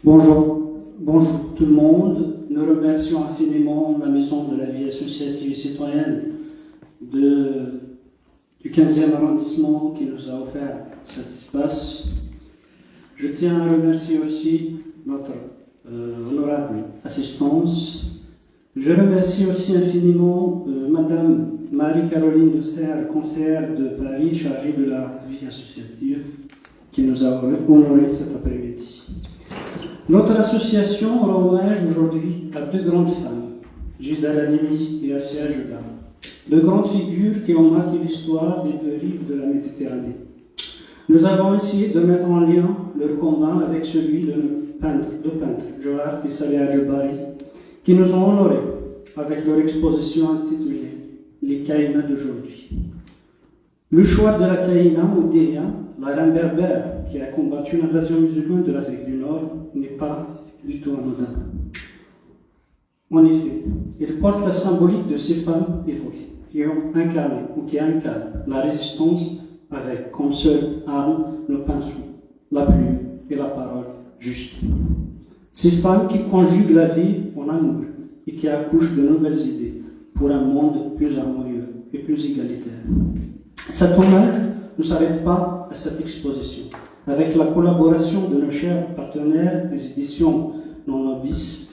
Bonjour tout le monde. Nous remercions infiniment la Maison de la vie associative et citoyenne du 15e arrondissement qui nous a offert cet espace. Je tiens à remercier aussi notre honorable assistance. Je remercie aussi infiniment Madame Marie-Caroline de Serre, conseillère de Paris, chargée de la vie associative, qui nous a honoré cet après-midi. Notre association rend hommage aujourd'hui à deux grandes femmes, Gisèle Halimi et Assia Gebbar, deux grandes figures qui ont marqué l'histoire des deux rives de la Méditerranée. Nous avons essayé de mettre en lien leur combat avec celui de deux peintres, Johar et Saleha Jebari, qui nous ont honorés avec leur exposition intitulée Les Caïnas d'aujourd'hui. Le choix de la Caïna ou Délia, la reine berbère qui a combattu l'invasion musulmane de l'Afrique du Nord, n'est pas du tout anodin. En effet, il porte la symbolique de ces femmes évoquées, qui ont incarné ou qui incarnent la résistance avec comme seule arme le pinceau, la plume et la parole juste. Ces femmes qui conjuguent la vie en amour et qui accouchent de nouvelles idées pour un monde plus harmonieux et plus égalitaire. Cet hommage ne s'arrête pas à cette exposition. Avec la collaboration de nos chers partenaires des éditions Non Abyss,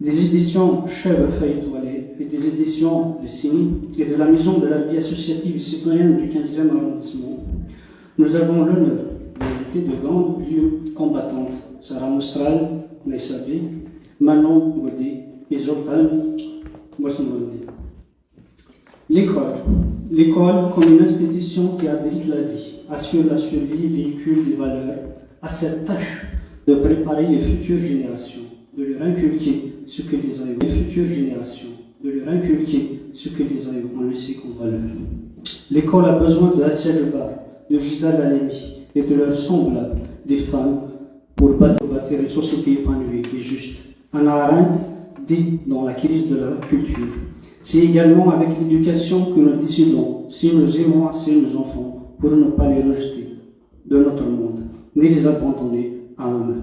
des éditions Chèvre Feuille Étoilée et des éditions de Cini et de la Maison de la vie associative et citoyenne du 15e arrondissement, nous avons l'honneur d'inviter de grandes lieux combattantes, Sarah Mostral, Naïsabi, Manon Godi et Zoltan Bosnoli. L'école, comme une institution qui abrite la vie, assure la survie et véhicule des valeurs, a cette tâche de préparer les futures générations, de leur inculquer ce que les aïeux, ont laissé comme valeur. L'école a besoin de Assia Gebbar, de Gisèle Halimi et de leurs semblables, des femmes, pour bâtir une société épanouie et juste. Hannah Arendt dit dans la crise de la culture: c'est également avec l'éducation que nous décidons si nous aimons assez nos enfants pour ne pas les rejeter de notre monde, ni les abandonner à eux-mêmes.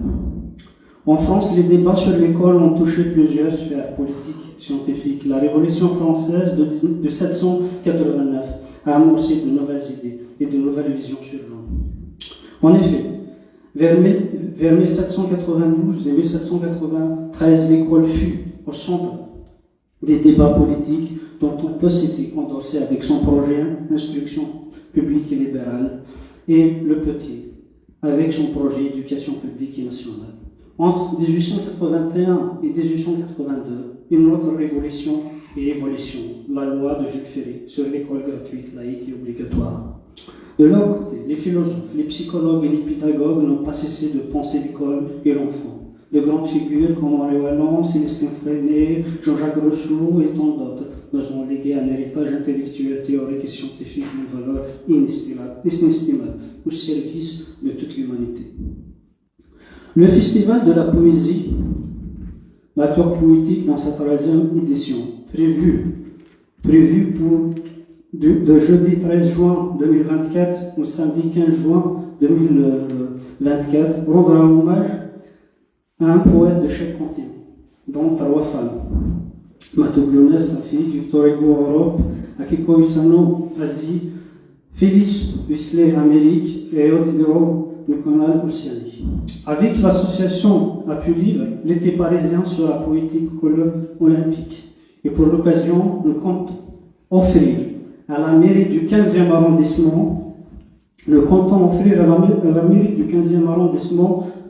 En France, les débats sur l'école ont touché plusieurs sphères politiques, scientifiques. La Révolution française de 1789 a amorcé de nouvelles idées et de nouvelles visions sur l'homme. En effet, vers 1792 et 1793, l'école fut au centre des débats politiques dont on peut citer Condorcet avec son projet d'instruction publique et libérale, et Le Petit avec son projet éducation publique et nationale. Entre 1881 et 1882, une autre révolution et évolution, la loi de Jules Ferry sur l'école gratuite, laïque et obligatoire. De leur côté, les philosophes, les psychologues et les pédagogues n'ont pas cessé de penser l'école et l'enfant. De grandes figures comme Henri Wallon, Célestin Freinet, Jean-Jacques Rousseau et tant d'autres nous ont légué un héritage intellectuel, théorique et scientifique d'une valeur inestimable au service de toute l'humanité. Le Festival de la Poésie, la tour poétique dans sa 13e édition, prévu pour de jeudi 13 juin 2024 au samedi 15 juin 2024, rendra hommage à un poète de chaque continent, dont 3 femmes. Matogliones, sa fille, Victor Hugo Europe, Akiko Usano, Asie, Phyllis Huxley, Amérique, et Odilon Nicolas Oceanie. Avec l'association Appui Libre, l'été parisien sur la poétique olympique. Et pour l'occasion, nous comptons offrir à la mairie du 15e arrondissement,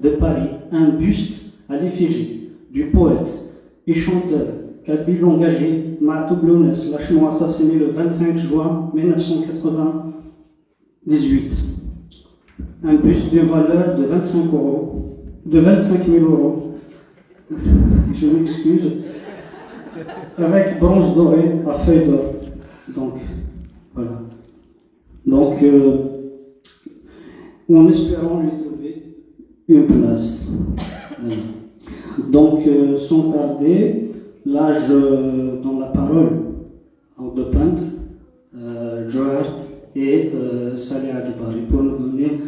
de Paris un buste à l'effigie du poète et chanteur kabyle engagé Matou Blounes, lâchement assassiné le 25 juin 1998. Un buste d'une valeur de 25 000 euros, je m'excuse, avec bronze doré à feuille d'or. Donc, voilà. Donc, en espérant lui trouver une place. Donc, sans tarder, là, je donne la parole aux deux peintres, Johar et Saleha Jebari, pour nous donner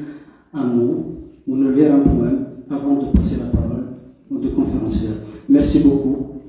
un mot ou nous lire un poème avant de passer la parole sincère. Merci beaucoup.